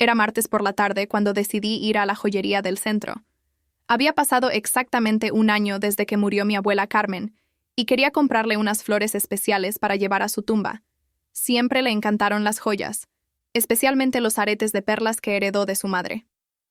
Era martes por la tarde cuando decidí ir a la joyería del centro. Había pasado exactamente un año desde que murió mi abuela Carmen, y quería comprarle unas flores especiales para llevar a su tumba. Siempre le encantaron las joyas, especialmente los aretes de perlas que heredó de su madre.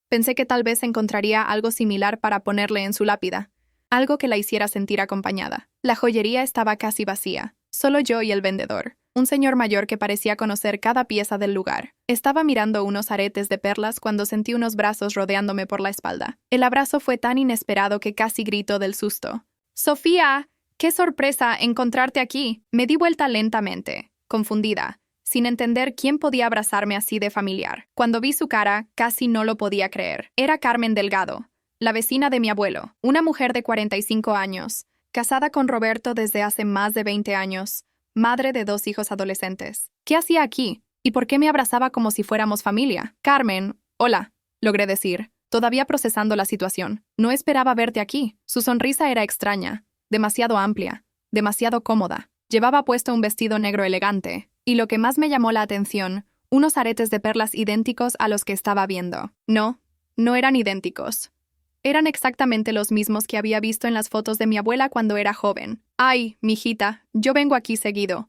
Pensé que tal vez encontraría algo similar para ponerle en su lápida, algo que la hiciera sentir acompañada. La joyería estaba casi vacía, solo yo y el vendedor, un señor mayor que parecía conocer cada pieza del lugar. Estaba mirando unos aretes de perlas cuando sentí unos brazos rodeándome por la espalda. El abrazo fue tan inesperado que casi gritó del susto. ¡Sofía! ¡Qué sorpresa encontrarte aquí! Me di vuelta lentamente, confundida, sin entender quién podía abrazarme así de familiar. Cuando vi su cara, casi no lo podía creer. Era Carmen Delgado, la vecina de mi abuelo, una mujer de 45 años, casada con Roberto desde hace más de 20 años, madre de 2 hijos adolescentes. ¿Qué hacía aquí? ¿Y por qué me abrazaba como si fuéramos familia? Carmen, hola, logré decir, todavía procesando la situación. No esperaba verte aquí. Su sonrisa era extraña, demasiado amplia, demasiado cómoda. Llevaba puesto un vestido negro elegante, y lo que más me llamó la atención, unos aretes de perlas idénticos a los que estaba viendo. No eran idénticos. Eran exactamente los mismos que había visto en las fotos de mi abuela cuando era joven. «Ay, mijita, yo vengo aquí seguido»,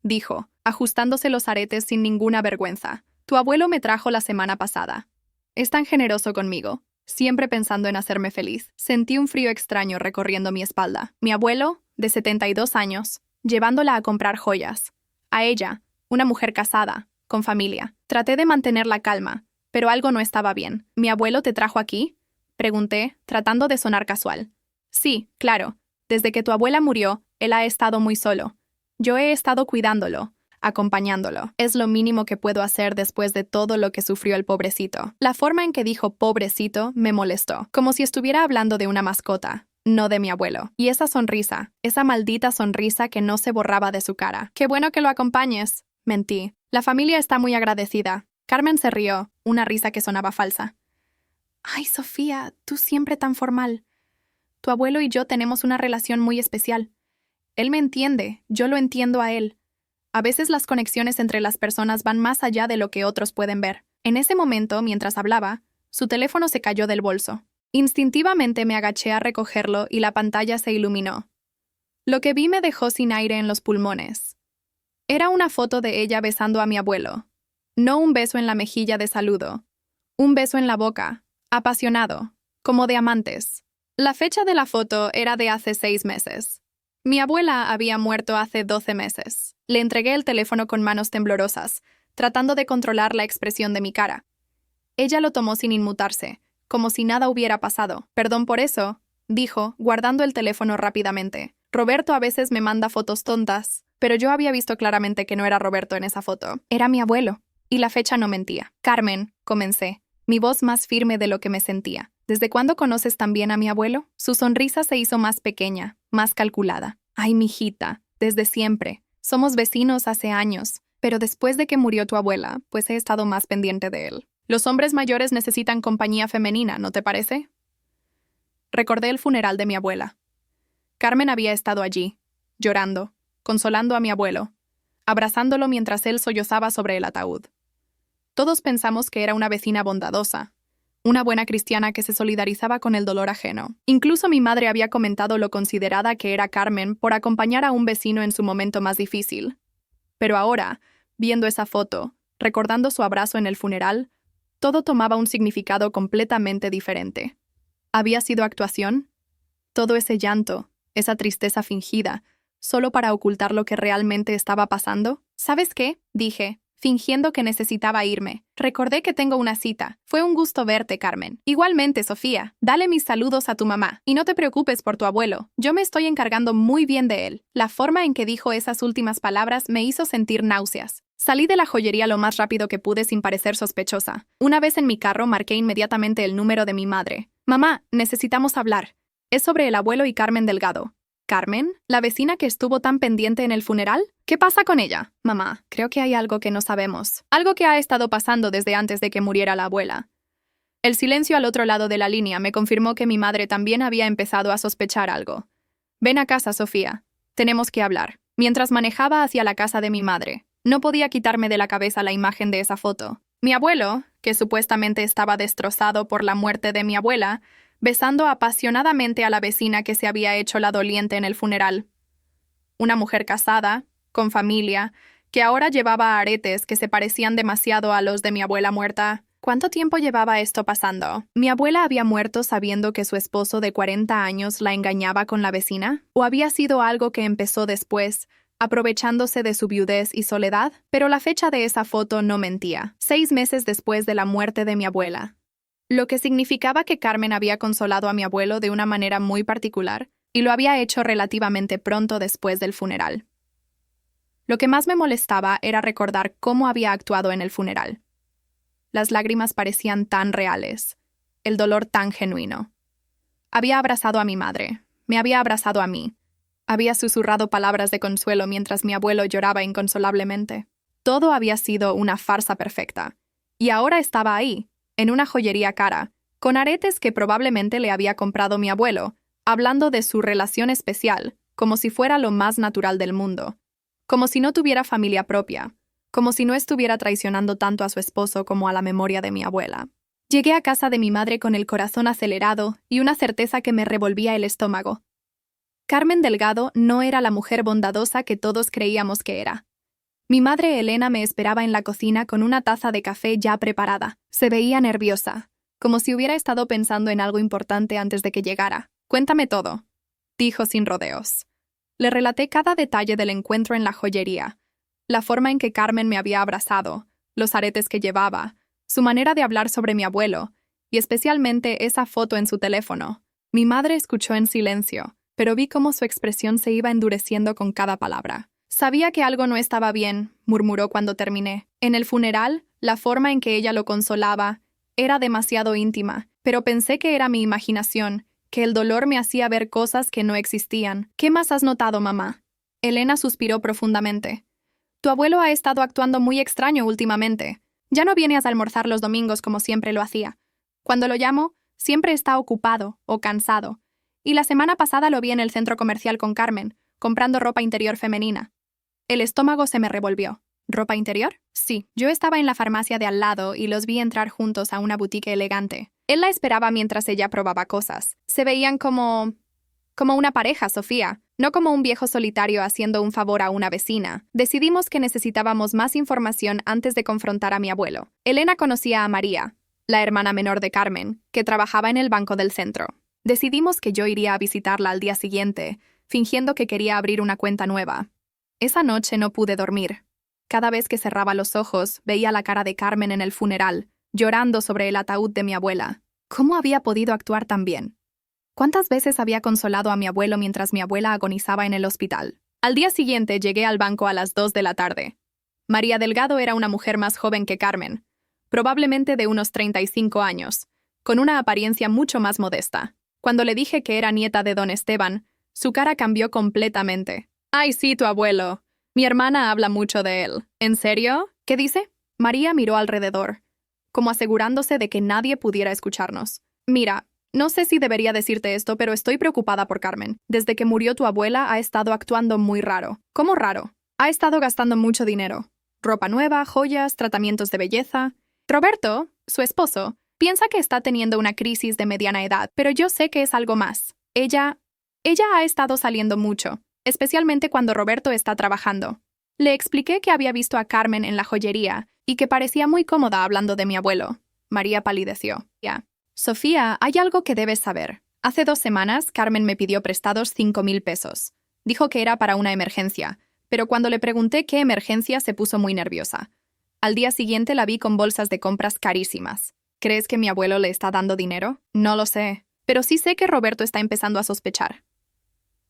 dijo, ajustándose los aretes sin ninguna vergüenza. «Tu abuelo me trajo la semana pasada. Es tan generoso conmigo, siempre pensando en hacerme feliz». Sentí un frío extraño recorriendo mi espalda. Mi abuelo, de 72 años, llevándola a comprar joyas. A ella, una mujer casada, con familia. Traté de mantener la calma, pero algo no estaba bien. «¿Mi abuelo te trajo aquí?», pregunté, tratando de sonar casual. «Sí, claro. Desde que tu abuela murió, él ha estado muy solo. Yo he estado cuidándolo, acompañándolo. Es lo mínimo que puedo hacer después de todo lo que sufrió el pobrecito». La forma en que dijo pobrecito me molestó, como si estuviera hablando de una mascota, no de mi abuelo. Y esa sonrisa, esa maldita sonrisa que no se borraba de su cara. «Qué bueno que lo acompañes», mentí. «La familia está muy agradecida». Carmen se rió, una risa que sonaba falsa. «Ay, Sofía, tú siempre tan formal. Tu abuelo y yo tenemos una relación muy especial. Él me entiende, yo lo entiendo a él. A veces las conexiones entre las personas van más allá de lo que otros pueden ver». En ese momento, mientras hablaba, su teléfono se cayó del bolso. Instintivamente me agaché a recogerlo y la pantalla se iluminó. Lo que vi me dejó sin aire en los pulmones. Era una foto de ella besando a mi abuelo. No un beso en la mejilla de saludo. Un beso en la boca, apasionado, como de amantes. La fecha de la foto era de hace 6 meses. Mi abuela había muerto hace 12 meses. Le entregué el teléfono con manos temblorosas, tratando de controlar la expresión de mi cara. Ella lo tomó sin inmutarse, como si nada hubiera pasado. «Perdón por eso», dijo, guardando el teléfono rápidamente. «Roberto a veces me manda fotos tontas», pero yo había visto claramente que no era Roberto en esa foto. Era mi abuelo, y la fecha no mentía. «Carmen», comencé, mi voz más firme de lo que me sentía. «¿Desde cuándo conoces tan bien a mi abuelo?» Su sonrisa se hizo más pequeña, más calculada. «Ay, mijita, desde siempre. Somos vecinos hace años, pero después de que murió tu abuela, pues he estado más pendiente de él. Los hombres mayores necesitan compañía femenina, ¿no te parece?» Recordé el funeral de mi abuela. Carmen había estado allí, llorando, consolando a mi abuelo, abrazándolo mientras él sollozaba sobre el ataúd. Todos pensamos que era una vecina bondadosa, una buena cristiana que se solidarizaba con el dolor ajeno. Incluso mi madre había comentado lo considerada que era Carmen por acompañar a un vecino en su momento más difícil. Pero ahora, viendo esa foto, recordando su abrazo en el funeral, todo tomaba un significado completamente diferente. ¿Había sido actuación? Todo ese llanto, esa tristeza fingida, solo para ocultar lo que realmente estaba pasando. ¿Sabes qué?, dije, fingiendo que necesitaba irme. Recordé que tengo una cita. Fue un gusto verte, Carmen. Igualmente, Sofía. Dale mis saludos a tu mamá. Y no te preocupes por tu abuelo. Yo me estoy encargando muy bien de él. La forma en que dijo esas últimas palabras me hizo sentir náuseas. Salí de la joyería lo más rápido que pude sin parecer sospechosa. Una vez en mi carro, marqué inmediatamente el número de mi madre. «Mamá, necesitamos hablar. Es sobre el abuelo y Carmen Delgado». «¿Carmen? ¿La vecina que estuvo tan pendiente en el funeral? ¿Qué pasa con ella?» «Mamá, creo que hay algo que no sabemos. Algo que ha estado pasando desde antes de que muriera la abuela». El silencio al otro lado de la línea me confirmó que mi madre también había empezado a sospechar algo. «Ven a casa, Sofía. Tenemos que hablar». Mientras manejaba hacia la casa de mi madre, no podía quitarme de la cabeza la imagen de esa foto. Mi abuelo, que supuestamente estaba destrozado por la muerte de mi abuela, besando apasionadamente a la vecina que se había hecho la doliente en el funeral. Una mujer casada, con familia, que ahora llevaba aretes que se parecían demasiado a los de mi abuela muerta. ¿Cuánto tiempo llevaba esto pasando? ¿Mi abuela había muerto sabiendo que su esposo de 40 años la engañaba con la vecina? ¿O había sido algo que empezó después, aprovechándose de su viudez y soledad? Pero la fecha de esa foto no mentía, 6 meses después de la muerte de mi abuela. Lo que significaba que Carmen había consolado a mi abuelo de una manera muy particular, y lo había hecho relativamente pronto después del funeral. Lo que más me molestaba era recordar cómo había actuado en el funeral. Las lágrimas parecían tan reales, el dolor tan genuino. Había abrazado a mi madre, me había abrazado a mí. Había susurrado palabras de consuelo mientras mi abuelo lloraba inconsolablemente. Todo había sido una farsa perfecta. Y ahora estaba ahí, en una joyería cara, con aretes que probablemente le había comprado mi abuelo, hablando de su relación especial, como si fuera lo más natural del mundo. Como si no tuviera familia propia. Como si no estuviera traicionando tanto a su esposo como a la memoria de mi abuela. Llegué a casa de mi madre con el corazón acelerado y una certeza que me revolvía el estómago. Carmen Delgado no era la mujer bondadosa que todos creíamos que era. Mi madre Elena me esperaba en la cocina con una taza de café ya preparada. Se veía nerviosa, como si hubiera estado pensando en algo importante antes de que llegara. «Cuéntame todo», dijo sin rodeos. Le relaté cada detalle del encuentro en la joyería, la forma en que Carmen me había abrazado, los aretes que llevaba, su manera de hablar sobre mi abuelo, y especialmente esa foto en su teléfono. Mi madre escuchó en silencio, pero vi cómo su expresión se iba endureciendo con cada palabra. Sabía que algo no estaba bien, murmuró cuando terminé. En el funeral, la forma en que ella lo consolaba era demasiado íntima, pero pensé que era mi imaginación, que el dolor me hacía ver cosas que no existían. ¿Qué más has notado, mamá? Elena suspiró profundamente. Tu abuelo ha estado actuando muy extraño últimamente. Ya no viene a almorzar los domingos como siempre lo hacía. Cuando lo llamo, siempre está ocupado o cansado. Y la semana pasada lo vi en el centro comercial con Carmen, comprando ropa interior femenina. El estómago se me revolvió. ¿Ropa interior? Sí, yo estaba en la farmacia de al lado y los vi entrar juntos a una boutique elegante. Él la esperaba mientras ella probaba cosas. Se veían como una pareja, Sofía, no como un viejo solitario haciendo un favor a una vecina. Decidimos que necesitábamos más información antes de confrontar a mi abuelo. Elena conocía a María, la hermana menor de Carmen, que trabajaba en el banco del centro. Decidimos que yo iría a visitarla al día siguiente, fingiendo que quería abrir una cuenta nueva. Esa noche no pude dormir. Cada vez que cerraba los ojos, veía la cara de Carmen en el funeral, llorando sobre el ataúd de mi abuela. ¿Cómo había podido actuar tan bien? ¿Cuántas veces había consolado a mi abuelo mientras mi abuela agonizaba en el hospital? Al día siguiente llegué al banco a las 2 de la tarde. María Delgado era una mujer más joven que Carmen, probablemente de unos 35 años, con una apariencia mucho más modesta. Cuando le dije que era nieta de don Esteban, su cara cambió completamente. «Ay, sí, tu abuelo. Mi hermana habla mucho de él. ¿En serio? ¿Qué dice?» María miró alrededor, como asegurándose de que nadie pudiera escucharnos. «Mira, no sé si debería decirte esto, pero estoy preocupada por Carmen. Desde que murió tu abuela ha estado actuando muy raro». «¿Cómo raro?» «Ha estado gastando mucho dinero. Ropa nueva, joyas, tratamientos de belleza. Roberto, su esposo, piensa que está teniendo una crisis de mediana edad, pero yo sé que es algo más. Ella ha estado saliendo mucho, especialmente cuando Roberto está trabajando. Le expliqué que había visto a Carmen en la joyería y que parecía muy cómoda hablando de mi abuelo». María palideció. «Ya. Sofía, hay algo que debes saber. Hace 2 semanas, Carmen me pidió prestados 5,000 pesos. Dijo que era para una emergencia, pero cuando le pregunté qué emergencia se puso muy nerviosa. Al día siguiente la vi con bolsas de compras carísimas. ¿Crees que mi abuelo le está dando dinero? No lo sé, pero sí sé que Roberto está empezando a sospechar.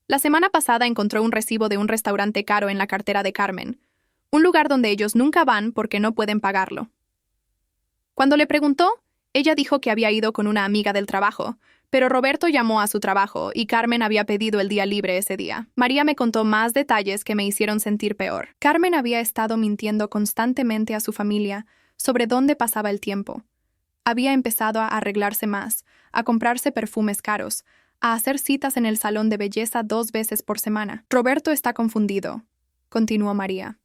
La semana pasada encontró un recibo de un restaurante caro en la cartera de Carmen, un lugar donde ellos nunca van porque no pueden pagarlo. Cuando le preguntó, ella dijo que había ido con una amiga del trabajo, pero Roberto llamó a su trabajo y Carmen había pedido el día libre ese día. María me contó más detalles que me hicieron sentir peor. Carmen había estado mintiendo constantemente a su familia sobre dónde pasaba el tiempo. Había empezado a arreglarse más, a comprarse perfumes caros, a hacer citas en el salón de belleza 2 veces por semana. «Roberto está confundido», continuó María.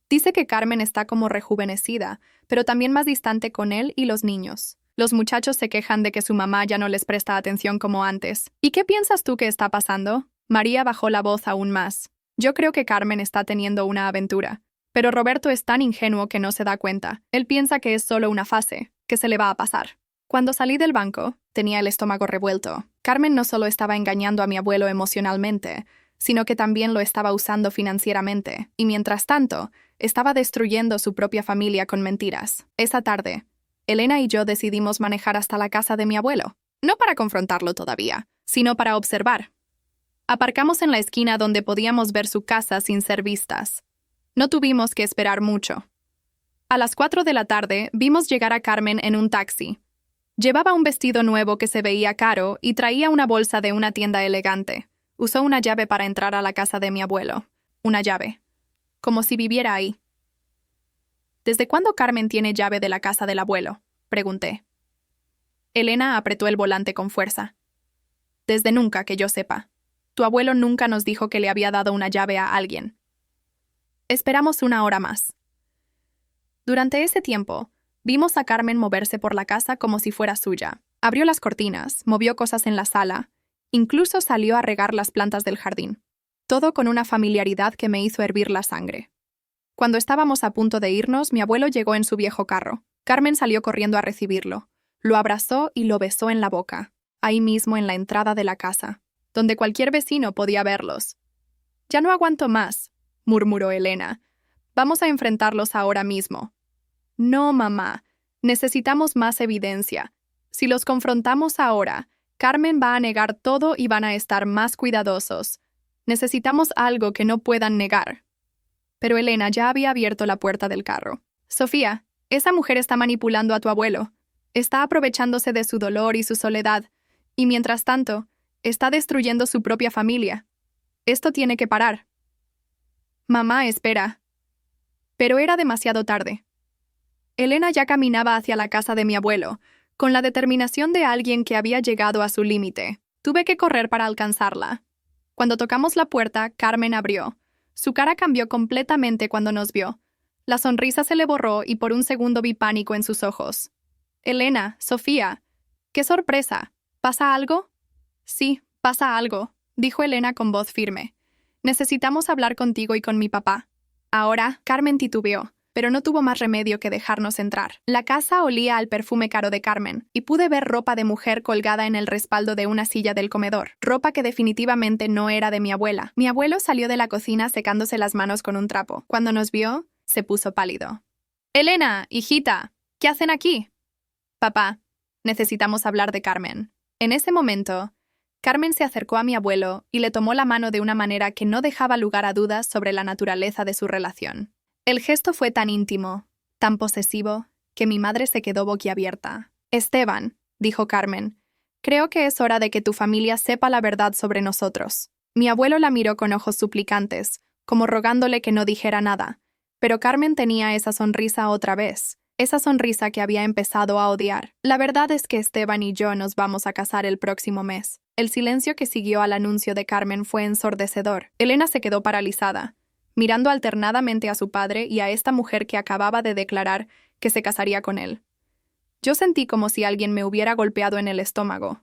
Dice que Carmen está como rejuvenecida, pero también más distante con él y los niños. Los muchachos se quejan de que su mamá ya no les presta atención como antes. ¿Y qué piensas tú que está pasando? María bajó la voz aún más. Yo creo que Carmen está teniendo una aventura. Pero Roberto es tan ingenuo que no se da cuenta. Él piensa que es solo una fase, que se le va a pasar. Cuando salí del banco, tenía el estómago revuelto. Carmen no solo estaba engañando a mi abuelo emocionalmente, sino que también lo estaba usando financieramente. Y mientras tanto, estaba destruyendo su propia familia con mentiras. Esa tarde, Elena y yo decidimos manejar hasta la casa de mi abuelo. No para confrontarlo todavía, sino para observar. Aparcamos en la esquina donde podíamos ver su casa sin ser vistas. No tuvimos que esperar mucho. A las 4 de la tarde vimos llegar a Carmen en un taxi. Llevaba un vestido nuevo que se veía caro y traía una bolsa de una tienda elegante. Usó una llave para entrar a la casa de mi abuelo. Una llave. Como si viviera ahí. ¿Desde cuándo Carmen tiene llave de la casa del abuelo?, pregunté. Elena apretó el volante con fuerza. Desde nunca, que yo sepa. Tu abuelo nunca nos dijo que le había dado una llave a alguien. Esperamos una hora más. Durante ese tiempo, vimos a Carmen moverse por la casa como si fuera suya. Abrió las cortinas, movió cosas en la sala, incluso salió a regar las plantas del jardín. Todo con una familiaridad que me hizo hervir la sangre. Cuando estábamos a punto de irnos, mi abuelo llegó en su viejo carro. Carmen salió corriendo a recibirlo. Lo abrazó y lo besó en la boca, ahí mismo en la entrada de la casa, donde cualquier vecino podía verlos. «Ya no aguanto más», murmuró Elena. «Vamos a enfrentarlos ahora mismo». «No, mamá. Necesitamos más evidencia. Si los confrontamos ahora, Carmen va a negar todo y van a estar más cuidadosos. Necesitamos algo que no puedan negar». Pero Elena ya había abierto la puerta del carro. «Sofía, esa mujer está manipulando a tu abuelo. Está aprovechándose de su dolor y su soledad. Y mientras tanto, está destruyendo su propia familia. Esto tiene que parar». «Mamá, espera». Pero era demasiado tarde. Elena ya caminaba hacia la casa de mi abuelo, con la determinación de alguien que había llegado a su límite. Tuve que correr para alcanzarla. Cuando tocamos la puerta, Carmen abrió. Su cara cambió completamente cuando nos vio. La sonrisa se le borró y por un segundo vi pánico en sus ojos. «Elena, Sofía, qué sorpresa. ¿Pasa algo?» «Sí, pasa algo», dijo Elena con voz firme. «Necesitamos hablar contigo y con mi papá». Ahora, Carmen titubeó, pero no tuvo más remedio que dejarnos entrar. La casa olía al perfume caro de Carmen, y pude ver ropa de mujer colgada en el respaldo de una silla del comedor, ropa que definitivamente no era de mi abuela. Mi abuelo salió de la cocina secándose las manos con un trapo. Cuando nos vio, se puso pálido. «Elena, hijita, ¿qué hacen aquí?» «Papá, necesitamos hablar de Carmen». En ese momento, Carmen se acercó a mi abuelo y le tomó la mano de una manera que no dejaba lugar a dudas sobre la naturaleza de su relación. El gesto fue tan íntimo, tan posesivo, que mi madre se quedó boquiabierta. «Esteban», dijo Carmen, «creo que es hora de que tu familia sepa la verdad sobre nosotros». Mi abuelo la miró con ojos suplicantes, como rogándole que no dijera nada, pero Carmen tenía esa sonrisa otra vez, esa sonrisa que había empezado a odiar. «La verdad es que Esteban y yo nos vamos a casar el próximo mes». El silencio que siguió al anuncio de Carmen fue ensordecedor. Elena se quedó paralizada, mirando alternadamente a su padre y a esta mujer que acababa de declarar que se casaría con él. Yo sentí como si alguien me hubiera golpeado en el estómago.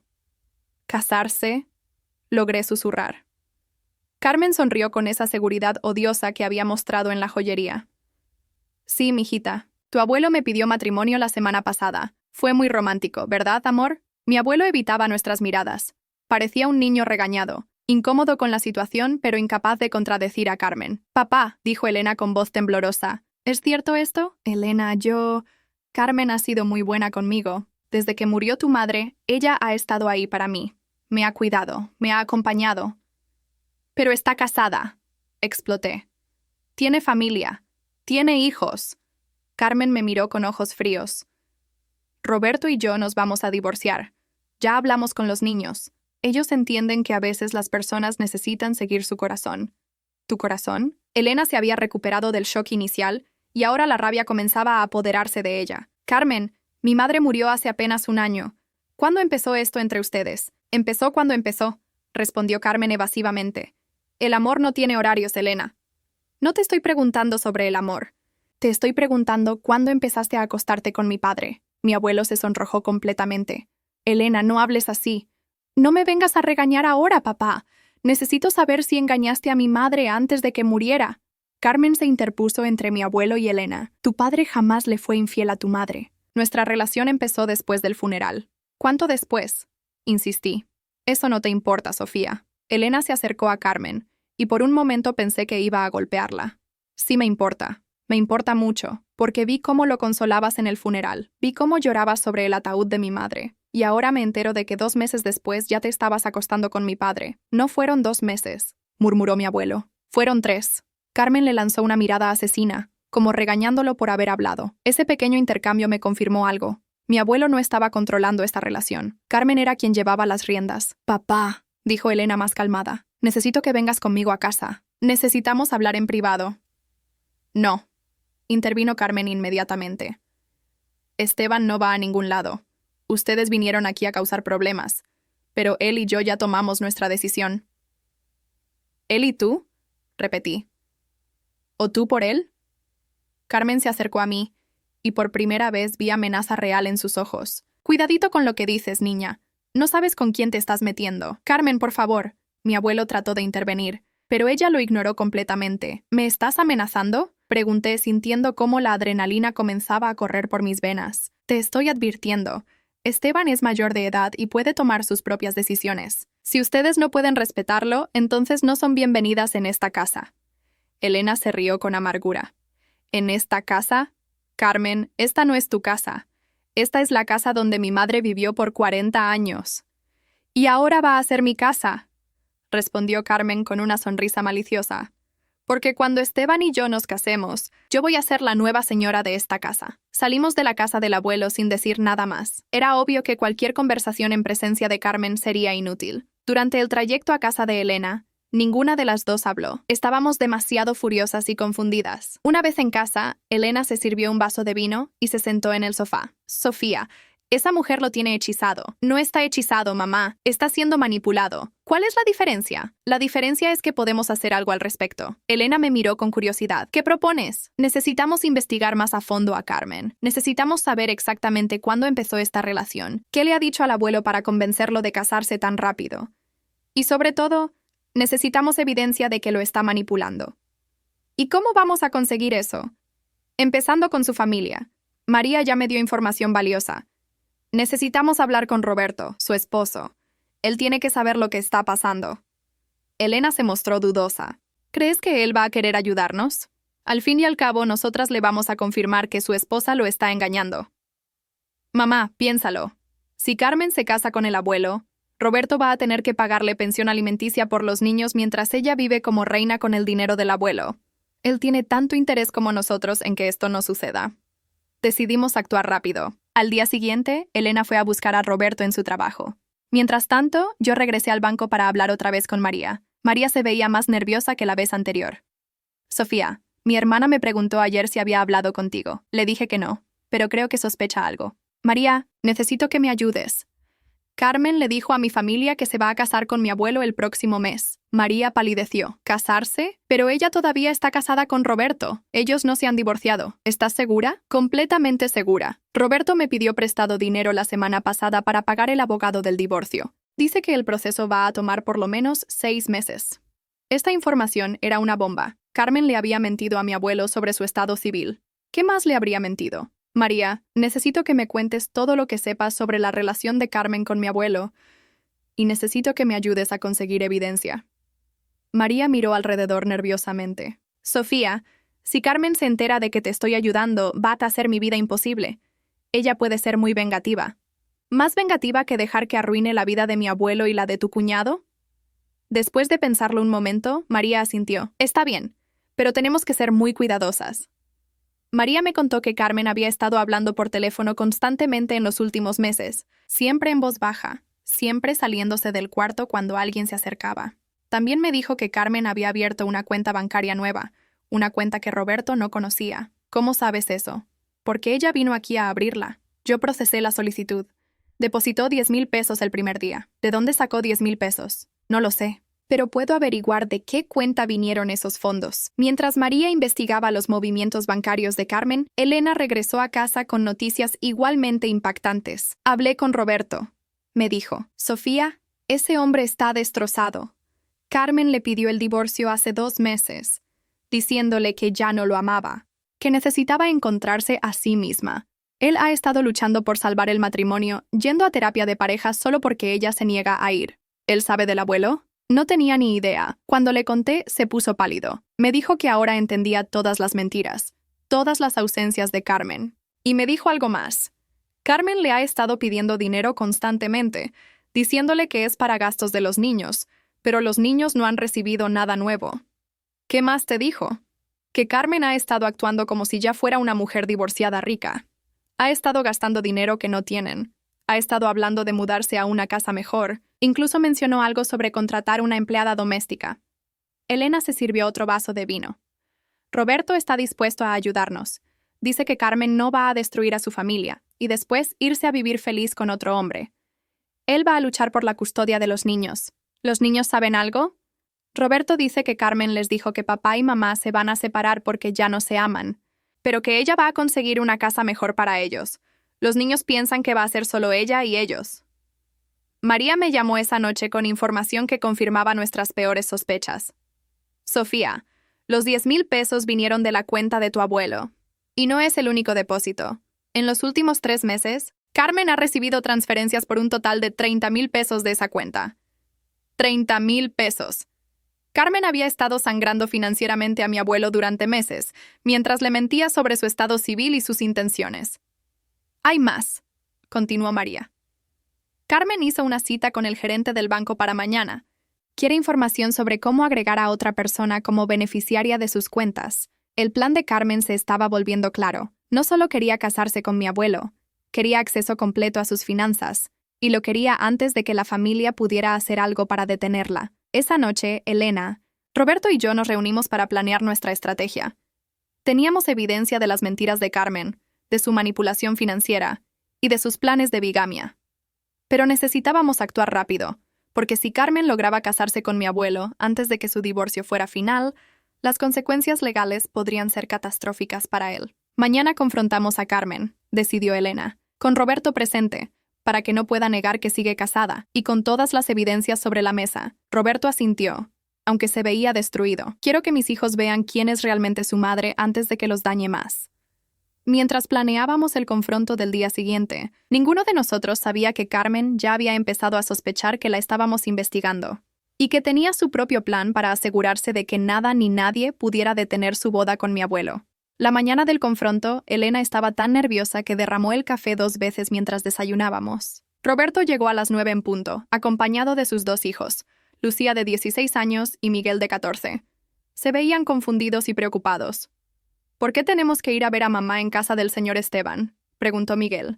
«¿Casarse?», logré susurrar. Carmen sonrió con esa seguridad odiosa que había mostrado en la joyería. «Sí, mijita. Tu abuelo me pidió matrimonio la semana pasada. Fue muy romántico, ¿verdad, amor?» Mi abuelo evitaba nuestras miradas. Parecía un niño regañado, incómodo con la situación, pero incapaz de contradecir a Carmen. «Papá», dijo Elena con voz temblorosa, ¿es cierto esto? «Elena, Carmen ha sido muy buena conmigo. Desde que murió tu madre, ella ha estado ahí para mí. Me ha cuidado, me ha acompañado». «Pero está casada», exploté. «Tiene familia, tiene hijos». Carmen me miró con ojos fríos. «Roberto y yo nos vamos a divorciar. Ya hablamos con los niños. Ellos entienden que a veces las personas necesitan seguir su corazón». «¿Tu corazón?» Elena se había recuperado del shock inicial y ahora la rabia comenzaba a apoderarse de ella. «Carmen, mi madre murió hace apenas un año. ¿Cuándo empezó esto entre ustedes?» «Empezó cuando empezó», respondió Carmen evasivamente. «El amor no tiene horarios, Elena». No te estoy preguntando sobre el amor. Te estoy preguntando cuándo empezaste a acostarte con mi padre. Mi abuelo se sonrojó completamente. Elena, no hables así. No me vengas a regañar ahora, papá. Necesito saber si engañaste a mi madre antes de que muriera. Carmen se interpuso entre mi abuelo y Elena. Tu padre jamás le fue infiel a tu madre. Nuestra relación empezó después del funeral. ¿Cuánto después? Insistí. Eso no te importa, Sofía. Elena se acercó a Carmen, y por un momento pensé que iba a golpearla. Sí me importa. Me importa mucho, porque vi cómo lo consolabas en el funeral. Vi cómo llorabas sobre el ataúd de mi madre. Y ahora me entero de que 2 meses después ya te estabas acostando con mi padre. No fueron 2 meses, murmuró mi abuelo. Fueron 3. Carmen le lanzó una mirada asesina, como regañándolo por haber hablado. Ese pequeño intercambio me confirmó algo. Mi abuelo no estaba controlando esta relación. Carmen era quien llevaba las riendas. Papá, dijo Elena más calmada, necesito que vengas conmigo a casa. Necesitamos hablar en privado. No, intervino Carmen inmediatamente. Esteban no va a ningún lado. Ustedes vinieron aquí a causar problemas, pero él y yo ya tomamos nuestra decisión. ¿Él y tú? Repetí. ¿O tú por él? Carmen se acercó a mí, y por primera vez vi amenaza real en sus ojos. Cuidadito con lo que dices, niña. No sabes con quién te estás metiendo. Carmen, por favor. Mi abuelo trató de intervenir, pero ella lo ignoró completamente. ¿Me estás amenazando? Pregunté, sintiendo cómo la adrenalina comenzaba a correr por mis venas. Te estoy advirtiendo. Esteban es mayor de edad y puede tomar sus propias decisiones. Si ustedes no pueden respetarlo, entonces no son bienvenidas en esta casa. Elena se rió con amargura. ¿En esta casa? Carmen, esta no es tu casa. Esta es la casa donde mi madre vivió por 40 años. ¿Y ahora va a ser mi casa?, respondió Carmen con una sonrisa maliciosa. Porque cuando Esteban y yo nos casemos, yo voy a ser la nueva señora de esta casa. Salimos de la casa del abuelo sin decir nada más. Era obvio que cualquier conversación en presencia de Carmen sería inútil. Durante el trayecto a casa de Elena, ninguna de las dos habló. Estábamos demasiado furiosas y confundidas. Una vez en casa, Elena se sirvió un vaso de vino y se sentó en el sofá. Sofía, esa mujer lo tiene hechizado. No está hechizado, mamá. Está siendo manipulado. ¿Cuál es la diferencia? La diferencia es que podemos hacer algo al respecto. Elena me miró con curiosidad. ¿Qué propones? Necesitamos investigar más a fondo a Carmen. Necesitamos saber exactamente cuándo empezó esta relación. ¿Qué le ha dicho al abuelo para convencerlo de casarse tan rápido? Y sobre todo, necesitamos evidencia de que lo está manipulando. ¿Y cómo vamos a conseguir eso? Empezando con su familia. María ya me dio información valiosa. Necesitamos hablar con Roberto, su esposo. Él tiene que saber lo que está pasando. Elena se mostró dudosa. ¿Crees que él va a querer ayudarnos? Al fin y al cabo, nosotras le vamos a confirmar que su esposa lo está engañando. Mamá, piénsalo. Si Carmen se casa con el abuelo, Roberto va a tener que pagarle pensión alimenticia por los niños mientras ella vive como reina con el dinero del abuelo. Él tiene tanto interés como nosotros en que esto no suceda. Decidimos actuar rápido. Al día siguiente, Elena fue a buscar a Roberto en su trabajo. Mientras tanto, yo regresé al banco para hablar otra vez con María. María se veía más nerviosa que la vez anterior. Sofía, mi hermana me preguntó ayer si había hablado contigo. Le dije que no, pero creo que sospecha algo. María, necesito que me ayudes. Carmen le dijo a mi familia que se va a casar con mi abuelo el próximo mes. María palideció. ¿Casarse? Pero ella todavía está casada con Roberto. Ellos no se han divorciado. ¿Estás segura? Completamente segura. Roberto me pidió prestado dinero la semana pasada para pagar el abogado del divorcio. Dice que el proceso va a tomar por lo menos 6 meses. Esta información era una bomba. Carmen le había mentido a mi abuelo sobre su estado civil. ¿Qué más le habría mentido? María, necesito que me cuentes todo lo que sepas sobre la relación de Carmen con mi abuelo, y necesito que me ayudes a conseguir evidencia. María miró alrededor nerviosamente. Sofía, si Carmen se entera de que te estoy ayudando, va a hacer mi vida imposible. Ella puede ser muy vengativa. ¿Más vengativa que dejar que arruine la vida de mi abuelo y la de tu cuñado? Después de pensarlo un momento, María asintió. Está bien, pero tenemos que ser muy cuidadosas. María me contó que Carmen había estado hablando por teléfono constantemente en los últimos meses, siempre en voz baja, siempre saliéndose del cuarto cuando alguien se acercaba. También me dijo que Carmen había abierto una cuenta bancaria nueva, una cuenta que Roberto no conocía. ¿Cómo sabes eso? Porque ella vino aquí a abrirla. Yo procesé la solicitud. Depositó 10,000 pesos el primer día. ¿De dónde sacó 10,000 pesos? No lo sé. pero puedo averiguar de qué cuenta vinieron esos fondos. Mientras María investigaba los movimientos bancarios de Carmen, Elena regresó a casa con noticias igualmente impactantes. Hablé con Roberto. Me dijo, Sofía, ese hombre está destrozado. Carmen le pidió el divorcio hace 2 meses, diciéndole que ya no lo amaba, que necesitaba encontrarse a sí misma. Él ha estado luchando por salvar el matrimonio, yendo a terapia de pareja solo porque ella se niega a ir. ¿Él sabe del abuelo? No tenía ni idea. Cuando le conté, se puso pálido. Me dijo que ahora entendía todas las mentiras, todas las ausencias de Carmen. Y me dijo algo más. Carmen le ha estado pidiendo dinero constantemente, diciéndole que es para gastos de los niños, pero los niños no han recibido nada nuevo. ¿Qué más te dijo? Que Carmen ha estado actuando como si ya fuera una mujer divorciada rica. Ha estado gastando dinero que no tienen. Ha estado hablando de mudarse a una casa mejor. Incluso mencionó algo sobre contratar una empleada doméstica. Elena se sirvió otro vaso de vino. Roberto está dispuesto a ayudarnos. Dice que Carmen no va a destruir a su familia y después irse a vivir feliz con otro hombre. Él va a luchar por la custodia de los niños. ¿Los niños saben algo? Roberto dice que Carmen les dijo que papá y mamá se van a separar porque ya no se aman, pero que ella va a conseguir una casa mejor para ellos. Los niños piensan que va a ser solo ella y ellos. María me llamó esa noche con información que confirmaba nuestras peores sospechas. Sofía, los 10,000 pesos vinieron de la cuenta de tu abuelo. Y no es el único depósito. En los últimos 3 meses, Carmen ha recibido transferencias por un total de 30,000 pesos de esa cuenta. 30,000 pesos. Carmen había estado sangrando financieramente a mi abuelo durante meses, mientras le mentía sobre su estado civil y sus intenciones. Hay más, continuó María. Carmen hizo una cita con el gerente del banco para mañana. Quiere información sobre cómo agregar a otra persona como beneficiaria de sus cuentas. El plan de Carmen se estaba volviendo claro. No solo quería casarse con mi abuelo, quería acceso completo a sus finanzas, y lo quería antes de que la familia pudiera hacer algo para detenerla. Esa noche, Elena, Roberto y yo nos reunimos para planear nuestra estrategia. Teníamos evidencia de las mentiras de Carmen, de su manipulación financiera y de sus planes de bigamia. Pero necesitábamos actuar rápido, porque si Carmen lograba casarse con mi abuelo antes de que su divorcio fuera final, las consecuencias legales podrían ser catastróficas para él. Mañana confrontamos a Carmen, decidió Elena, con Roberto presente, para que no pueda negar que sigue casada, y con todas las evidencias sobre la mesa. Roberto asintió, aunque se veía destruido. Quiero que mis hijos vean quién es realmente su madre antes de que los dañe más. Mientras planeábamos el confronto del día siguiente, ninguno de nosotros sabía que Carmen ya había empezado a sospechar que la estábamos investigando, y que tenía su propio plan para asegurarse de que nada ni nadie pudiera detener su boda con mi abuelo. La mañana del confronto, Elena estaba tan nerviosa que derramó el café 2 veces mientras desayunábamos. Roberto llegó a las 9 en punto, acompañado de sus 2 hijos, Lucía de 16 años y Miguel de 14. Se veían confundidos y preocupados. ¿Por qué tenemos que ir a ver a mamá en casa del señor Esteban?, preguntó Miguel.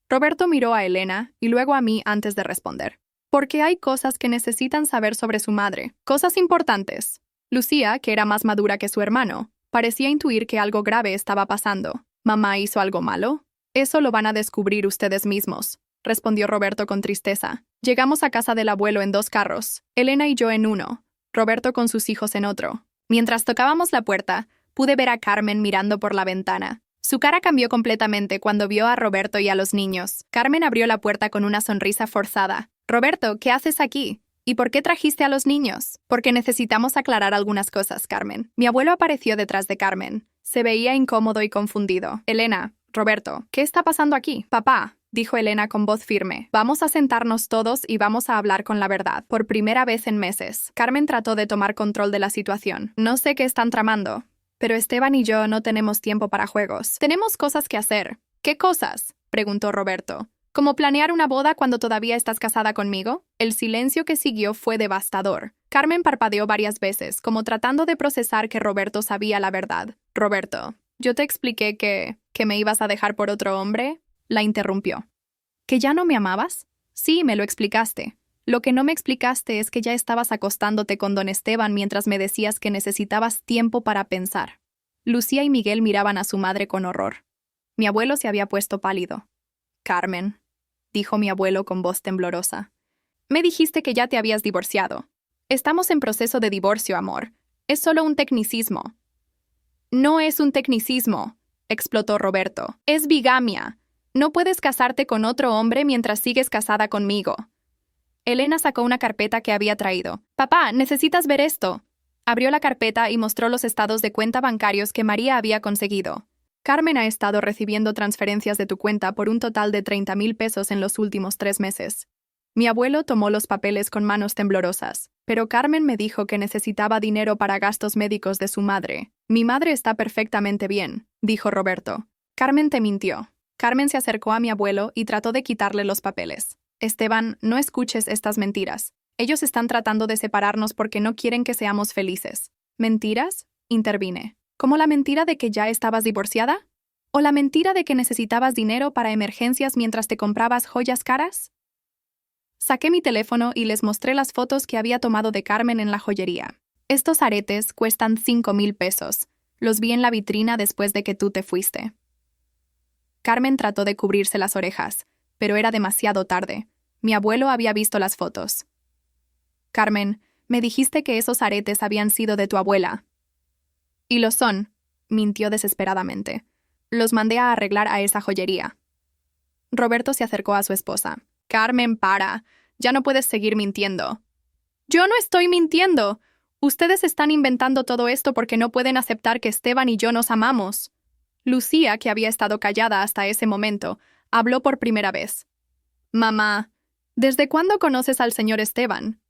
Roberto miró a Elena y luego a mí antes de responder. Porque hay cosas que necesitan saber sobre su madre, cosas importantes. Lucía, que era más madura que su hermano, parecía intuir que algo grave estaba pasando. ¿Mamá hizo algo malo? Eso lo van a descubrir ustedes mismos, respondió Roberto con tristeza. Llegamos a casa del abuelo en 2 carros, Elena y yo en uno, Roberto con sus hijos en otro. Mientras tocábamos la puerta, pude ver a Carmen mirando por la ventana. Su cara cambió completamente cuando vio a Roberto y a los niños. Carmen abrió la puerta con una sonrisa forzada. Roberto, ¿qué haces aquí? ¿Y por qué trajiste a los niños? Porque necesitamos aclarar algunas cosas, Carmen. Mi abuelo apareció detrás de Carmen. Se veía incómodo y confundido. Elena, Roberto, ¿qué está pasando aquí? Papá, dijo Elena con voz firme. Vamos a sentarnos todos y vamos a hablar con la verdad. Por primera vez en meses. Carmen trató de tomar control de la situación. No sé qué están tramando, pero Esteban y yo no tenemos tiempo para juegos. Tenemos cosas que hacer. ¿Qué cosas?, preguntó Roberto. ¿Como planear una boda cuando todavía estás casada conmigo? El silencio que siguió fue devastador. Carmen parpadeó varias veces, como tratando de procesar que Roberto sabía la verdad. Roberto, ¿yo te expliqué que me ibas a dejar por otro hombre? La interrumpió. ¿Que ya no me amabas? Sí, me lo explicaste. Lo que no me explicaste es que ya estabas acostándote con don Esteban mientras me decías que necesitabas tiempo para pensar. Lucía y Miguel miraban a su madre con horror. Mi abuelo se había puesto pálido. Carmen, dijo mi abuelo con voz temblorosa, me dijiste que ya te habías divorciado. Estamos en proceso de divorcio, amor. Es solo un tecnicismo. No es un tecnicismo, explotó Roberto. Es bigamia. No puedes casarte con otro hombre mientras sigues casada conmigo. Elena sacó una carpeta que había traído. Papá, necesitas ver esto. Abrió la carpeta y mostró los estados de cuenta bancarios que María había conseguido. Carmen ha estado recibiendo transferencias de tu cuenta por un total de 30,000 pesos en los últimos 3 meses. Mi abuelo tomó los papeles con manos temblorosas, pero Carmen me dijo que necesitaba dinero para gastos médicos de su madre. Mi madre está perfectamente bien, dijo Roberto. Carmen te mintió. Carmen se acercó a mi abuelo y trató de quitarle los papeles. Esteban, no escuches estas mentiras. Ellos están tratando de separarnos porque no quieren que seamos felices. ¿Mentiras? Intervine. ¿Como la mentira de que ya estabas divorciada? ¿O la mentira de que necesitabas dinero para emergencias mientras te comprabas joyas caras? Saqué mi teléfono y les mostré las fotos que había tomado de Carmen en la joyería. Estos aretes cuestan 5,000 pesos. Los vi en la vitrina después de que tú te fuiste. Carmen trató de cubrirse las orejas, pero era demasiado tarde. Mi abuelo había visto las fotos. Carmen, me dijiste que esos aretes habían sido de tu abuela. Y lo son, mintió desesperadamente. Los mandé a arreglar a esa joyería. Roberto se acercó a su esposa. Carmen, para. Ya no puedes seguir mintiendo. Yo no estoy mintiendo. Ustedes están inventando todo esto porque no pueden aceptar que Esteban y yo nos amamos. Lucía, que había estado callada hasta ese momento, habló por primera vez. Mamá, ¿desde cuándo conoces al señor Esteban?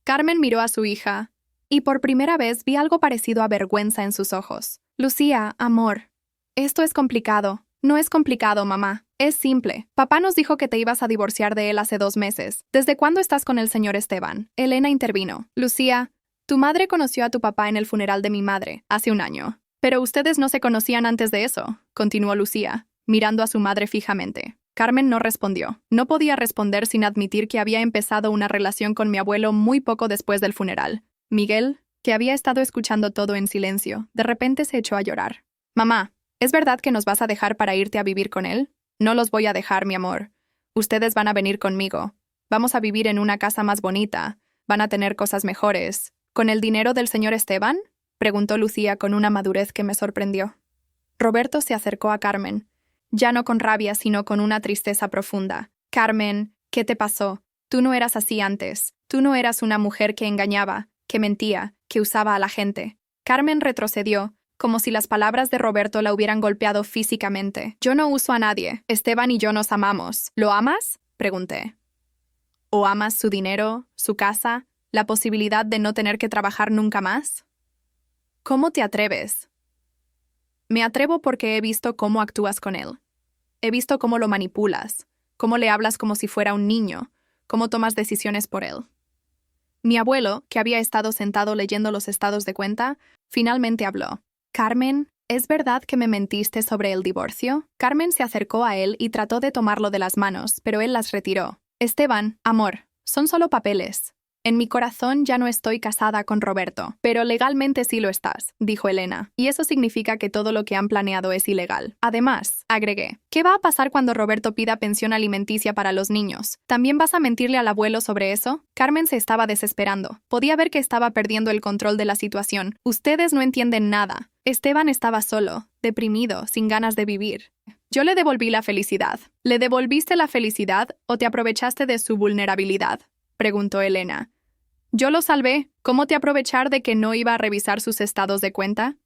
Carmen miró a su hija, y por primera vez vi algo parecido a vergüenza en sus ojos. Lucía, amor, esto es complicado. No es complicado, mamá. Es simple. Papá nos dijo que te ibas a divorciar de él hace 2 meses. ¿Desde cuándo estás con el señor Esteban? Elena intervino. Lucía, tu madre conoció a tu papá en el funeral de mi madre, hace 1 año. Pero ustedes no se conocían antes de eso, continuó Lucía, mirando a su madre fijamente. Carmen no respondió. No podía responder sin admitir que había empezado una relación con mi abuelo muy poco después del funeral. Miguel, que había estado escuchando todo en silencio, de repente se echó a llorar. Mamá, ¿es verdad que nos vas a dejar para irte a vivir con él? No los voy a dejar, mi amor. Ustedes van a venir conmigo. Vamos a vivir en una casa más bonita. Van a tener cosas mejores. ¿Con el dinero del señor Esteban? Preguntó Lucía con una madurez que me sorprendió. Roberto se acercó a Carmen, ya no con rabia, sino con una tristeza profunda. Carmen, ¿qué te pasó? Tú no eras así antes. Tú no eras una mujer que engañaba, que mentía, que usaba a la gente. Carmen retrocedió, como si las palabras de Roberto la hubieran golpeado físicamente. Yo no uso a nadie. Esteban y yo nos amamos. ¿Lo amas? Pregunté. ¿O amas su dinero, su casa, la posibilidad de no tener que trabajar nunca más? ¿Cómo te atreves? Me atrevo porque he visto cómo actúas con él. He visto cómo lo manipulas, cómo le hablas como si fuera un niño, cómo tomas decisiones por él. Mi abuelo, que había estado sentado leyendo los estados de cuenta, finalmente habló. Carmen, ¿es verdad que me mentiste sobre el divorcio? Carmen se acercó a él y trató de tomarlo de las manos, pero él las retiró. Esteban, amor, son solo papeles. En mi corazón ya no estoy casada con Roberto, pero legalmente sí lo estás, dijo Elena, y eso significa que todo lo que han planeado es ilegal. Además, agregué, ¿qué va a pasar cuando Roberto pida pensión alimenticia para los niños? ¿También vas a mentirle al abuelo sobre eso? Carmen se estaba desesperando. Podía ver que estaba perdiendo el control de la situación. Ustedes no entienden nada. Esteban estaba solo, deprimido, sin ganas de vivir. Yo le devolví la felicidad. ¿Le devolviste la felicidad o te aprovechaste de su vulnerabilidad?, preguntó Elena. Yo lo salvé. ¿Cómo te aprovechar de que no iba a revisar sus estados de cuenta?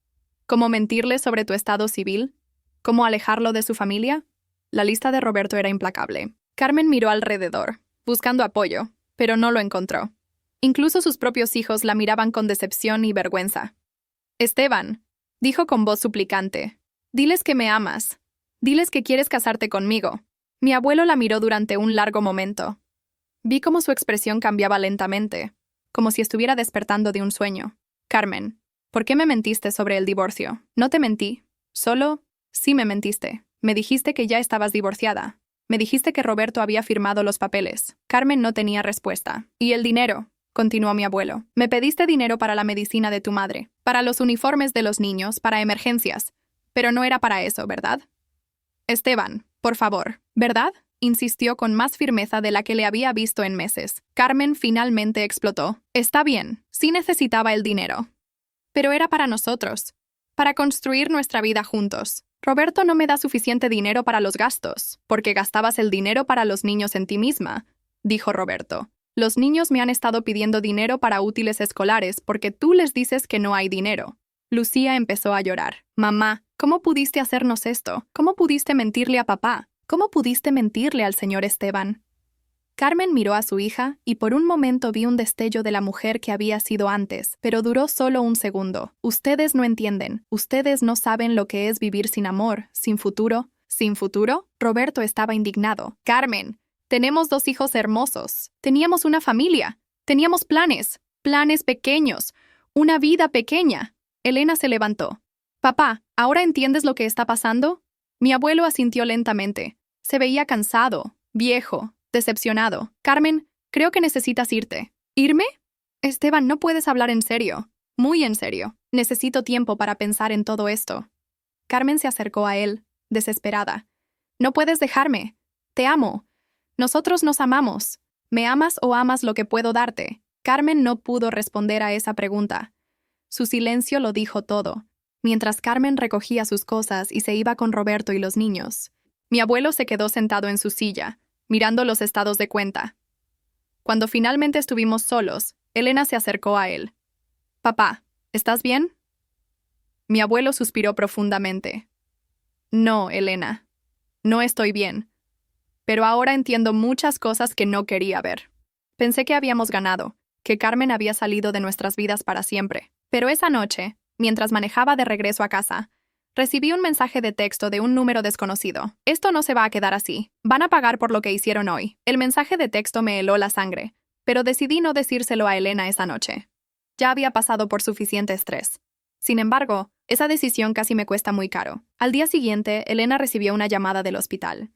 ¿Cómo mentirle sobre tu estado civil? ¿Cómo alejarlo de su familia? La lista de Roberto era implacable. Carmen miró alrededor, buscando apoyo, pero no lo encontró. Incluso sus propios hijos la miraban con decepción y vergüenza. Esteban, dijo con voz suplicante, diles que me amas. Diles que quieres casarte conmigo. Mi abuelo la miró durante un largo momento. Vi cómo su expresión cambiaba lentamente, como si estuviera despertando de un sueño. Carmen, ¿por qué me mentiste sobre el divorcio? No te mentí. Solo, sí me mentiste. Me dijiste que ya estabas divorciada. Me dijiste que Roberto había firmado los papeles. Carmen no tenía respuesta. ¿Y el dinero?, continuó mi abuelo. Me pediste dinero para la medicina de tu madre, para los uniformes de los niños, para emergencias. Pero no era para eso, ¿verdad? Esteban, por favor, ¿verdad? insistió con más firmeza de la que le había visto en meses. Carmen finalmente explotó. Está bien, sí necesitaba el dinero. Pero era para nosotros, para construir nuestra vida juntos. Roberto no me da suficiente dinero para los gastos, porque gastabas el dinero para los niños en ti misma, dijo Roberto. Los niños me han estado pidiendo dinero para útiles escolares porque tú les dices que no hay dinero. Lucía empezó a llorar. Mamá, ¿cómo pudiste hacernos esto? ¿Cómo pudiste mentirle a papá? ¿Cómo pudiste mentirle al señor Esteban? Carmen miró a su hija y por un momento vi un destello de la mujer que había sido antes, pero duró solo un segundo. Ustedes no entienden. Ustedes no saben lo que es vivir sin amor, sin futuro. ¿Sin futuro? Roberto estaba indignado. Carmen, tenemos 2 hijos hermosos. Teníamos una familia. Teníamos planes. Planes pequeños. Una vida pequeña. Elena se levantó. Papá, ¿ahora entiendes lo que está pasando? Mi abuelo asintió lentamente. Se veía cansado, viejo, decepcionado. Carmen, creo que necesitas irte. ¿Irme? Esteban, no puedes hablar en serio. Muy en serio. Necesito tiempo para pensar en todo esto. Carmen se acercó a él, desesperada. No puedes dejarme. Te amo. Nosotros nos amamos. ¿Me amas o amas lo que puedo darte? Carmen no pudo responder a esa pregunta. Su silencio lo dijo todo, mientras Carmen recogía sus cosas y se iba con Roberto y los niños. Mi abuelo se quedó sentado en su silla, mirando los estados de cuenta. Cuando finalmente estuvimos solos, Elena se acercó a él. Papá, ¿estás bien? Mi abuelo suspiró profundamente. No, Elena, no estoy bien. Pero ahora entiendo muchas cosas que no quería ver. Pensé que habíamos ganado, que Carmen había salido de nuestras vidas para siempre. Pero esa noche, mientras manejaba de regreso a casa, recibí un mensaje de texto de un número desconocido. Esto no se va a quedar así. Van a pagar por lo que hicieron hoy. El mensaje de texto me heló la sangre, pero decidí no decírselo a Elena esa noche. Ya había pasado por suficiente estrés. Sin embargo, esa decisión casi me cuesta muy caro. Al día siguiente, Elena recibió una llamada del hospital.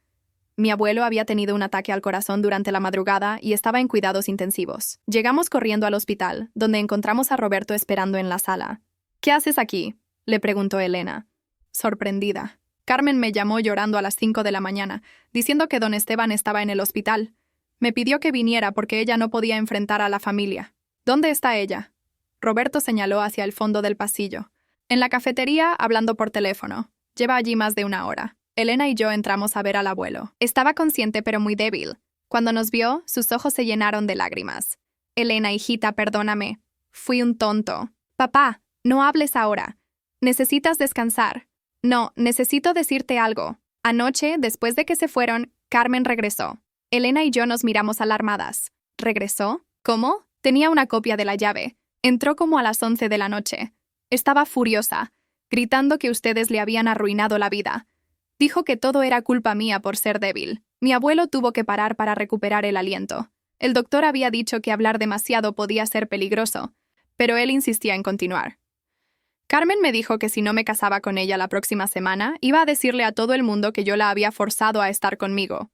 Mi abuelo había tenido un ataque al corazón durante la madrugada y estaba en cuidados intensivos. Llegamos corriendo al hospital, donde encontramos a Roberto esperando en la sala. ¿Qué haces aquí?, le preguntó Elena, sorprendida. Carmen me llamó llorando a las 5 de la mañana, diciendo que don Esteban estaba en el hospital. Me pidió que viniera porque ella no podía enfrentar a la familia. ¿Dónde está ella? Roberto señaló hacia el fondo del pasillo. En la cafetería, hablando por teléfono. Lleva allí más de 1 hora. Elena y yo entramos a ver al abuelo. Estaba consciente pero muy débil. Cuando nos vio, sus ojos se llenaron de lágrimas. Elena, hijita, perdóname. Fui un tonto. Papá, no hables ahora. Necesitas descansar. No, necesito decirte algo. Anoche, después de que se fueron, Carmen regresó. Elena y yo nos miramos alarmadas. ¿Regresó? ¿Cómo? Tenía una copia de la llave. Entró como a las 11 de la noche. Estaba furiosa, gritando que ustedes le habían arruinado la vida. Dijo que todo era culpa mía por ser débil. Mi abuelo tuvo que parar para recuperar el aliento. El doctor había dicho que hablar demasiado podía ser peligroso, pero él insistía en continuar. Carmen me dijo que si no me casaba con ella la próxima semana, iba a decirle a todo el mundo que yo la había forzado a estar conmigo.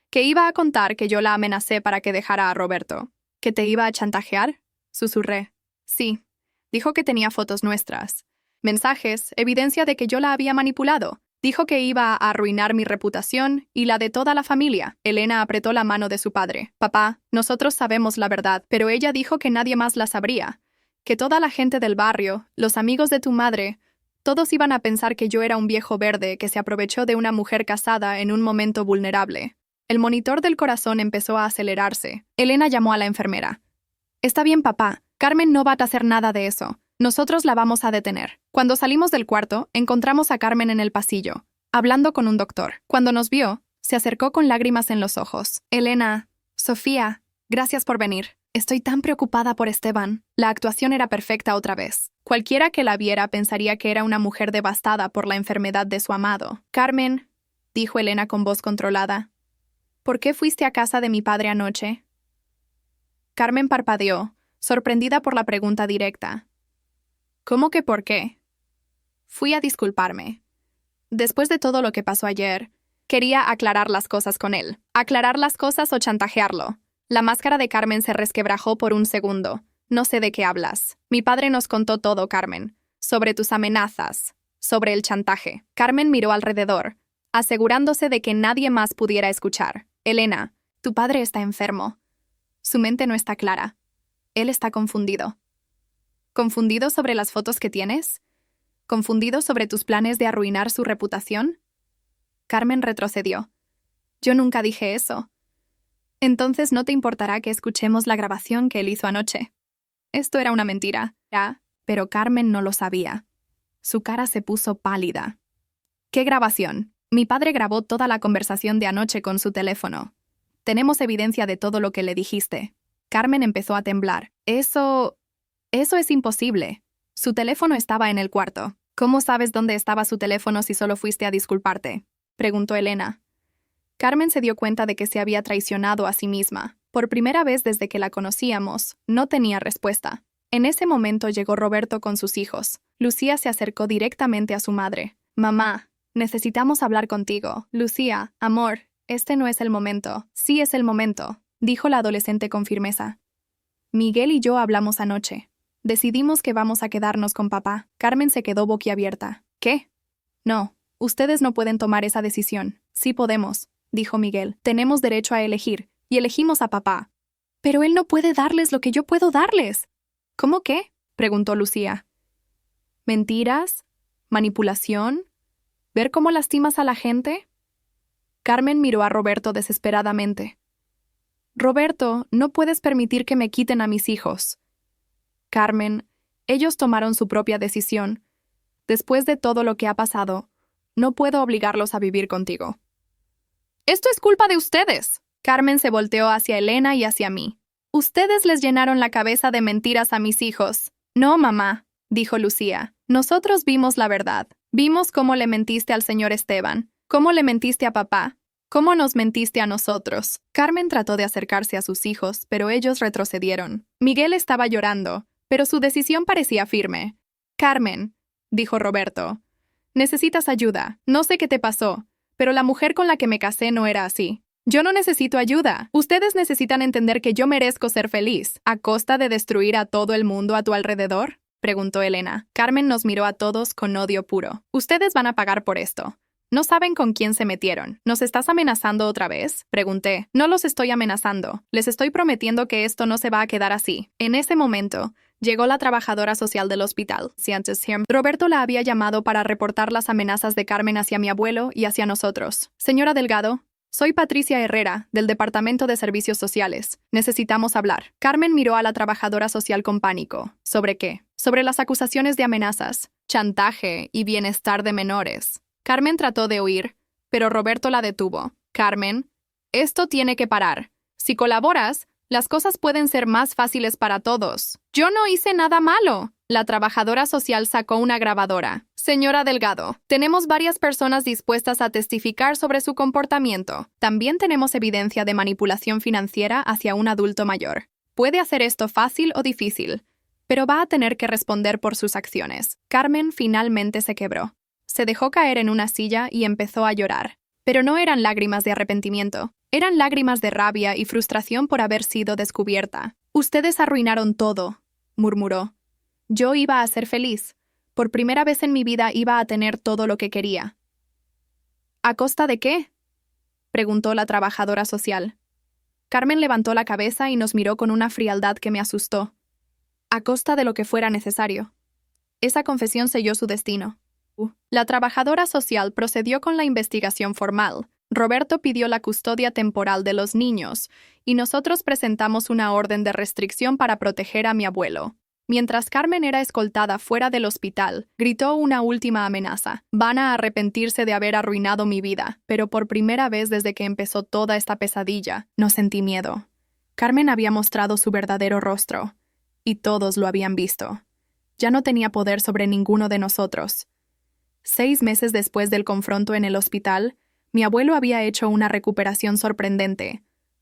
Que iba a contar que yo la amenacé para que dejara a Roberto. ¿Que te iba a chantajear? Susurré. Sí. Dijo que tenía fotos nuestras. Mensajes, evidencia de que yo la había manipulado. Dijo que iba a arruinar mi reputación y la de toda la familia. Elena apretó la mano de su padre. Papá, nosotros sabemos la verdad, pero ella dijo que nadie más la sabría. Que toda la gente del barrio, los amigos de tu madre, todos iban a pensar que yo era un viejo verde que se aprovechó de una mujer casada en un momento vulnerable. El monitor del corazón empezó a acelerarse. Elena llamó a la enfermera. Está bien, papá. Carmen no va a hacer nada de eso. Nosotros la vamos a detener. Cuando salimos del cuarto, encontramos a Carmen en el pasillo, hablando con un doctor. Cuando nos vio, se acercó con lágrimas en los ojos. Elena, Sofía, gracias por venir. Estoy tan preocupada por Esteban. La actuación era perfecta otra vez. Cualquiera que la viera pensaría que era una mujer devastada por la enfermedad de su amado. Carmen, dijo Elena con voz controlada, ¿por qué fuiste a casa de mi padre anoche? Carmen parpadeó, sorprendida por la pregunta directa. ¿Cómo que por qué? Fui a disculparme. Después de todo lo que pasó ayer, quería aclarar las cosas con él. Aclarar las cosas o chantajearlo. La máscara de Carmen se resquebrajó por un segundo. No sé de qué hablas. Mi padre nos contó todo, Carmen. Sobre tus amenazas. Sobre el chantaje. Carmen miró alrededor, asegurándose de que nadie más pudiera escuchar. Elena, tu padre está enfermo. Su mente no está clara. Él está confundido. ¿Confundido sobre las fotos que tienes? ¿Confundido sobre tus planes de arruinar su reputación? Carmen retrocedió. Yo nunca dije eso. Entonces no te importará que escuchemos la grabación que él hizo anoche. Esto era una mentira, pero Carmen no lo sabía. Su cara se puso pálida. ¿Qué grabación? Mi padre grabó toda la conversación de anoche con su teléfono. Tenemos evidencia de todo lo que le dijiste. Carmen empezó a temblar. Eso es imposible. Su teléfono estaba en el cuarto. ¿Cómo sabes dónde estaba su teléfono si solo fuiste a disculparte?, preguntó Elena. Carmen se dio cuenta de que se había traicionado a sí misma. Por primera vez desde que la conocíamos, no tenía respuesta. En ese momento llegó Roberto con sus hijos. Lucía se acercó directamente a su madre. «Mamá, necesitamos hablar contigo. Lucía, amor, este no es el momento». «Sí es el momento», dijo la adolescente con firmeza. «Miguel y yo hablamos anoche. Decidimos que vamos a quedarnos con papá». Carmen se quedó boquiabierta. «¿Qué?» «No, ustedes no pueden tomar esa decisión». «Sí podemos», dijo Miguel. «Tenemos derecho a elegir, y elegimos a papá». «Pero él no puede darles lo que yo puedo darles». «¿Cómo qué?», preguntó Lucía. «¿Mentiras? ¿Manipulación? ¿Ver cómo lastimas a la gente?». Carmen miró a Roberto desesperadamente. «Roberto, no puedes permitir que me quiten a mis hijos». «Carmen, ellos tomaron su propia decisión. Después de todo lo que ha pasado, no puedo obligarlos a vivir contigo». «Esto es culpa de ustedes». Carmen se volteó hacia Elena y hacia mí. «Ustedes les llenaron la cabeza de mentiras a mis hijos». «No, mamá», dijo Lucía. «Nosotros vimos la verdad. Vimos cómo le mentiste al señor Esteban, cómo le mentiste a papá, cómo nos mentiste a nosotros». Carmen trató de acercarse a sus hijos, pero ellos retrocedieron. Miguel estaba llorando, pero su decisión parecía firme. «Carmen», dijo Roberto, «necesitas ayuda. No sé qué te pasó, pero la mujer con la que me casé no era así. Yo no necesito ayuda. Ustedes necesitan entender que yo merezco ser feliz. ¿A costa de destruir a todo el mundo a tu alrededor?», preguntó Elena. Carmen nos miró a todos con odio puro. «Ustedes van a pagar por esto. No saben con quién se metieron». «¿Nos estás amenazando otra vez?», pregunté. «No los estoy amenazando. Les estoy prometiendo que esto no se va a quedar así». En ese momento, llegó la trabajadora social del hospital. Roberto la había llamado para reportar las amenazas de Carmen hacia mi abuelo y hacia nosotros. «Señora Delgado, soy Patricia Herrera, del Departamento de Servicios Sociales. Necesitamos hablar». Carmen miró a la trabajadora social con pánico. ¿Sobre qué? Sobre las acusaciones de amenazas, chantaje y bienestar de menores. Carmen trató de huir, pero Roberto la detuvo. «Carmen, esto tiene que parar. Si colaboras, las cosas pueden ser más fáciles para todos». «Yo no hice nada malo». La trabajadora social sacó una grabadora. «Señora Delgado, tenemos varias personas dispuestas a testificar sobre su comportamiento. También tenemos evidencia de manipulación financiera hacia un adulto mayor. Puede hacer esto fácil o difícil, pero va a tener que responder por sus acciones». Carmen finalmente se quebró. Se dejó caer en una silla y empezó a llorar. Pero no eran lágrimas de arrepentimiento. Eran lágrimas de rabia y frustración por haber sido descubierta. «Ustedes arruinaron todo», murmuró. «Yo iba a ser feliz. Por primera vez en mi vida iba a tener todo lo que quería». «¿A costa de qué?», preguntó la trabajadora social. Carmen levantó la cabeza y nos miró con una frialdad que me asustó. «A costa de lo que fuera necesario». Esa confesión selló su destino. La trabajadora social procedió con la investigación formal. Roberto pidió la custodia temporal de los niños y nosotros presentamos una orden de restricción para proteger a mi abuelo. Mientras Carmen era escoltada fuera del hospital, gritó una última amenaza. «Van a arrepentirse de haber arruinado mi vida», pero por primera vez desde que empezó toda esta pesadilla, no sentí miedo. Carmen había mostrado su verdadero rostro, y todos lo habían visto. Ya no tenía poder sobre ninguno de nosotros. 6 meses después del confronto en el hospital, mi abuelo había hecho una recuperación sorprendente.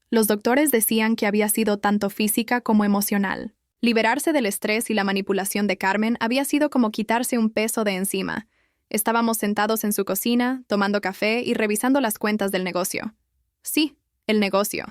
Los doctores decían que había sido tanto física como emocional. Liberarse del estrés y la manipulación de Carmen había sido como quitarse un peso de encima. Estábamos sentados en su cocina, tomando café y revisando las cuentas del negocio. Sí, el negocio.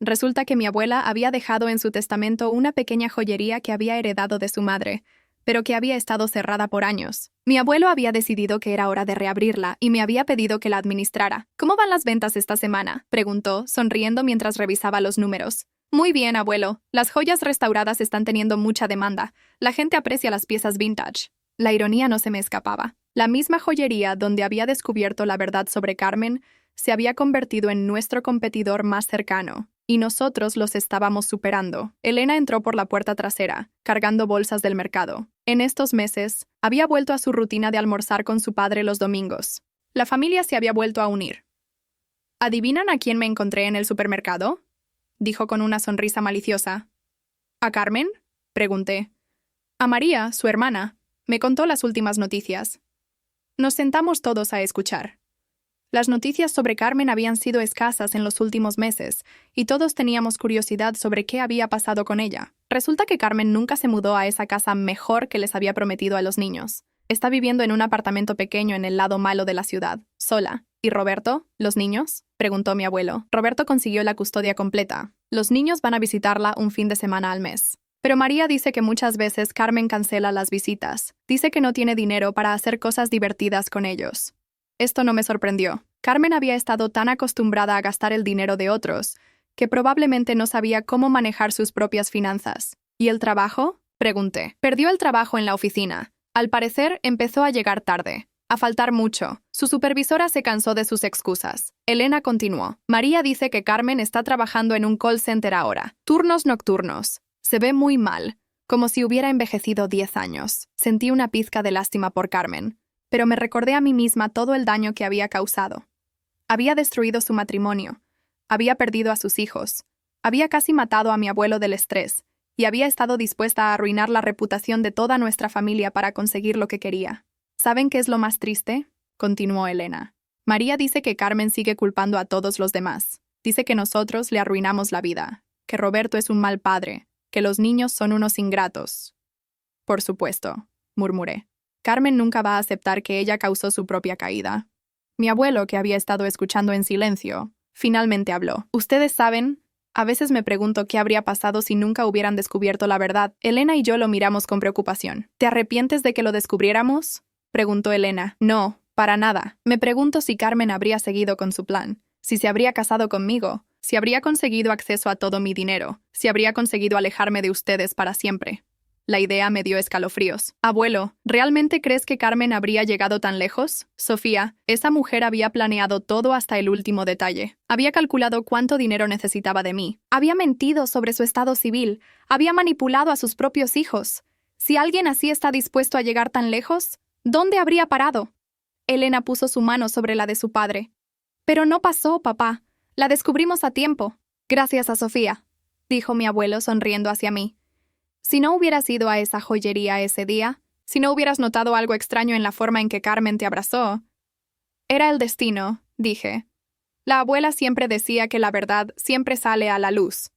Resulta que mi abuela había dejado en su testamento una pequeña joyería que había heredado de su madre, pero que había estado cerrada por años. Mi abuelo había decidido que era hora de reabrirla y me había pedido que la administrara. ¿Cómo van las ventas esta semana?, preguntó, sonriendo mientras revisaba los números. Muy bien, abuelo. Las joyas restauradas están teniendo mucha demanda. La gente aprecia las piezas vintage. La ironía no se me escapaba. La misma joyería donde había descubierto la verdad sobre Carmen se había convertido en nuestro competidor más cercano, y nosotros los estábamos superando. Elena entró por la puerta trasera, cargando bolsas del mercado. En estos meses, había vuelto a su rutina de almorzar con su padre los domingos. La familia se había vuelto a unir. ¿Adivinan a quién me encontré en el supermercado?, dijo con una sonrisa maliciosa. ¿A Carmen?, pregunté. A María, su hermana. Me contó las últimas noticias. Nos sentamos todos a escuchar. Las noticias sobre Carmen habían sido escasas en los últimos meses, y todos teníamos curiosidad sobre qué había pasado con ella. Resulta que Carmen nunca se mudó a esa casa mejor que les había prometido a los niños. Está viviendo en un apartamento pequeño en el lado malo de la ciudad, sola. ¿Y Roberto? ¿Los niños?, preguntó mi abuelo. Roberto consiguió la custodia completa. Los niños van a visitarla un fin de semana al mes. Pero María dice que muchas veces Carmen cancela las visitas. Dice que no tiene dinero para hacer cosas divertidas con ellos. Esto no me sorprendió. Carmen había estado tan acostumbrada a gastar el dinero de otros que probablemente no sabía cómo manejar sus propias finanzas. ¿Y el trabajo?, pregunté. Perdió el trabajo en la oficina. Al parecer, empezó a llegar tarde. A faltar mucho. Su supervisora se cansó de sus excusas. Elena continuó. María dice que Carmen está trabajando en un call center ahora. Turnos nocturnos. Se ve muy mal, como si hubiera envejecido 10 años. Sentí una pizca de lástima por Carmen, pero me recordé a mí misma todo el daño que había causado. Había destruido su matrimonio, había perdido a sus hijos, había casi matado a mi abuelo del estrés, y había estado dispuesta a arruinar la reputación de toda nuestra familia para conseguir lo que quería. ¿Saben qué es lo más triste?, continuó Elena. María dice que Carmen sigue culpando a todos los demás. Dice que nosotros le arruinamos la vida, que Roberto es un mal padre, que los niños son unos ingratos. Por supuesto, murmuré. Carmen nunca va a aceptar que ella causó su propia caída. Mi abuelo, que había estado escuchando en silencio, finalmente habló. Ustedes saben, a veces me pregunto qué habría pasado si nunca hubieran descubierto la verdad. Elena y yo lo miramos con preocupación. ¿Te arrepientes de que lo descubriéramos?, preguntó Elena. No, para nada. Me pregunto si Carmen habría seguido con su plan, si se habría casado conmigo, si habría conseguido acceso a todo mi dinero, si habría conseguido alejarme de ustedes para siempre. La idea me dio escalofríos. Abuelo, ¿realmente crees que Carmen habría llegado tan lejos? Sofía, esa mujer había planeado todo hasta el último detalle. Había calculado cuánto dinero necesitaba de mí. Había mentido sobre su estado civil. Había manipulado a sus propios hijos. Si alguien así está dispuesto a llegar tan lejos, ¿dónde habría parado? Elena puso su mano sobre la de su padre. Pero no pasó, papá. La descubrimos a tiempo. Gracias a Sofía, dijo mi abuelo sonriendo hacia mí. Si no hubieras ido a esa joyería ese día, si no hubieras notado algo extraño en la forma en que Carmen te abrazó. Era el destino, dije. La abuela siempre decía que la verdad siempre sale a la luz.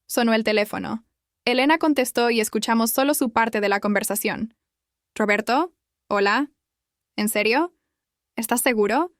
Sonó el teléfono. Elena contestó y escuchamos solo su parte de la conversación. ¿Roberto? ¿Hola? ¿En serio? ¿Estás seguro?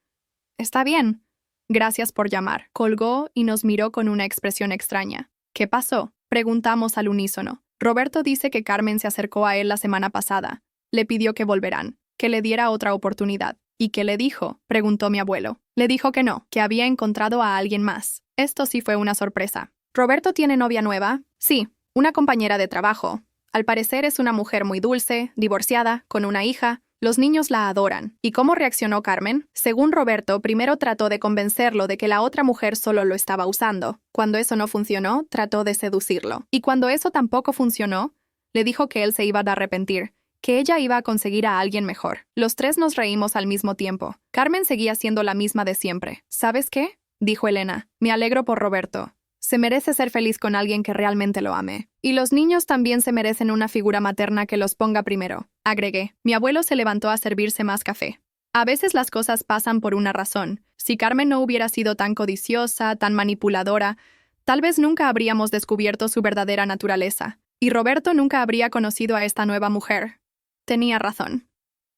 Está bien. Gracias por llamar. Colgó y nos miró con una expresión extraña. ¿Qué pasó?, preguntamos al unísono. Roberto dice que Carmen se acercó a él la semana pasada. Le pidió que volverán, que le diera otra oportunidad. ¿Y qué le dijo?, preguntó mi abuelo. Le dijo que no, que había encontrado a alguien más. Esto sí fue una sorpresa. ¿Roberto tiene novia nueva? Sí, una compañera de trabajo. Al parecer es una mujer muy dulce, divorciada, con una hija. Los niños la adoran. ¿Y cómo reaccionó Carmen? Según Roberto, primero trató de convencerlo de que la otra mujer solo lo estaba usando. Cuando eso no funcionó, trató de seducirlo. Y cuando eso tampoco funcionó, le dijo que él se iba a arrepentir, que ella iba a conseguir a alguien mejor. Los tres nos reímos al mismo tiempo. Carmen seguía siendo la misma de siempre. ¿Sabes qué?, dijo Elena. Me alegro por Roberto. Se merece ser feliz con alguien que realmente lo ame. Y los niños también se merecen una figura materna que los ponga primero, agregué. Mi abuelo se levantó a servirse más café. A veces las cosas pasan por una razón. Si Carmen no hubiera sido tan codiciosa, tan manipuladora, tal vez nunca habríamos descubierto su verdadera naturaleza. Y Roberto nunca habría conocido a esta nueva mujer. Tenía razón.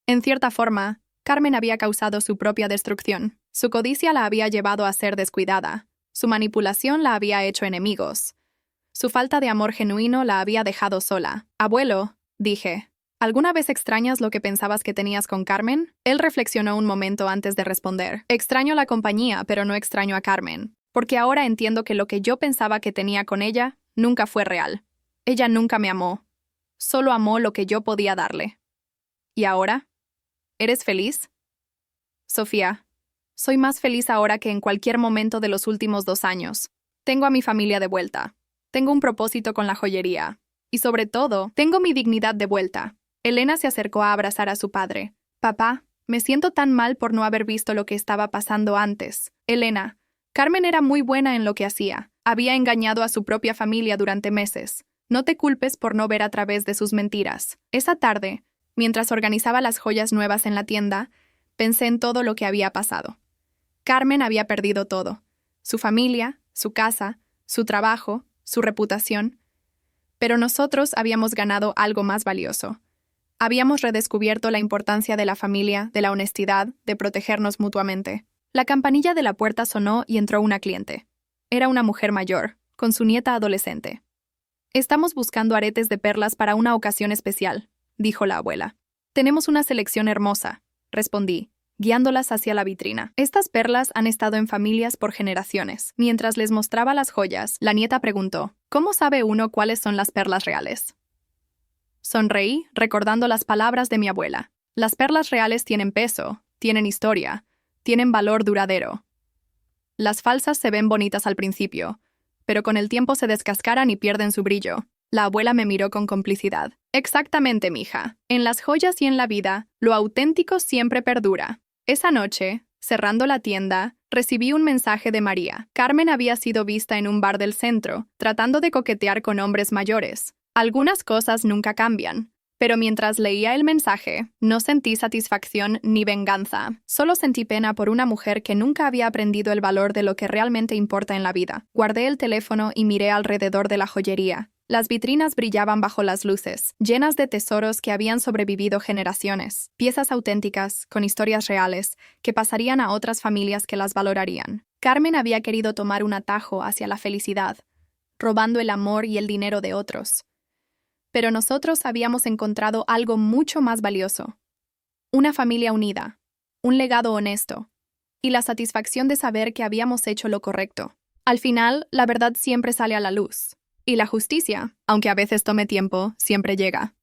En cierta forma, Carmen había causado su propia destrucción. Su codicia la había llevado a ser descuidada. Su manipulación la había hecho enemigos. Su falta de amor genuino la había dejado sola. Abuelo, dije, ¿Alguna vez extrañas lo que pensabas que tenías con Carmen? Él reflexionó un momento antes de responder. Extraño la compañía, pero no extraño a Carmen, porque ahora entiendo que lo que yo pensaba que tenía con ella nunca fue real. Ella nunca me amó. Solo amó lo que yo podía darle. ¿Y ahora? ¿Eres feliz? Sofía, soy más feliz ahora que en cualquier momento de los últimos 2 años. Tengo a mi familia de vuelta. Tengo un propósito con la joyería. Y sobre todo, tengo mi dignidad de vuelta. Elena se acercó a abrazar a su padre. Papá, me siento tan mal por no haber visto lo que estaba pasando antes. Elena, Carmen era muy buena en lo que hacía. Había engañado a su propia familia durante meses. No te culpes por no ver a través de sus mentiras. Esa tarde, mientras organizaba las joyas nuevas en la tienda, pensé en todo lo que había pasado. Carmen había perdido todo. Su familia, su casa, su trabajo, su reputación. Pero nosotros habíamos ganado algo más valioso. Habíamos redescubierto la importancia de la familia, de la honestidad, de protegernos mutuamente. La campanilla de la puerta sonó y entró una cliente. Era una mujer mayor, con su nieta adolescente. «Estamos buscando aretes de perlas para una ocasión especial», dijo la abuela. «Tenemos una selección hermosa», respondí, guiándolas hacia la vitrina. Estas perlas han estado en familias por generaciones. Mientras les mostraba las joyas, la nieta preguntó, «¿Cómo sabe uno cuáles son las perlas reales?». Sonreí, recordando las palabras de mi abuela. Las perlas reales tienen peso, tienen historia, tienen valor duradero. Las falsas se ven bonitas al principio, pero con el tiempo se descascaran y pierden su brillo. La abuela me miró con complicidad. Exactamente, mija. En las joyas y en la vida, lo auténtico siempre perdura. Esa noche, cerrando la tienda, recibí un mensaje de María. Carmen había sido vista en un bar del centro, tratando de coquetear con hombres mayores. Algunas cosas nunca cambian, pero mientras leía el mensaje, no sentí satisfacción ni venganza. Solo sentí pena por una mujer que nunca había aprendido el valor de lo que realmente importa en la vida. Guardé el teléfono y miré alrededor de la joyería. Las vitrinas brillaban bajo las luces, llenas de tesoros que habían sobrevivido generaciones, piezas auténticas, con historias reales, que pasarían a otras familias que las valorarían. Carmen había querido tomar un atajo hacia la felicidad, robando el amor y el dinero de otros. Pero nosotros habíamos encontrado algo mucho más valioso. Una familia unida, un legado honesto, y la satisfacción de saber que habíamos hecho lo correcto. Al final, la verdad siempre sale a la luz. Y la justicia, aunque a veces tome tiempo, siempre llega.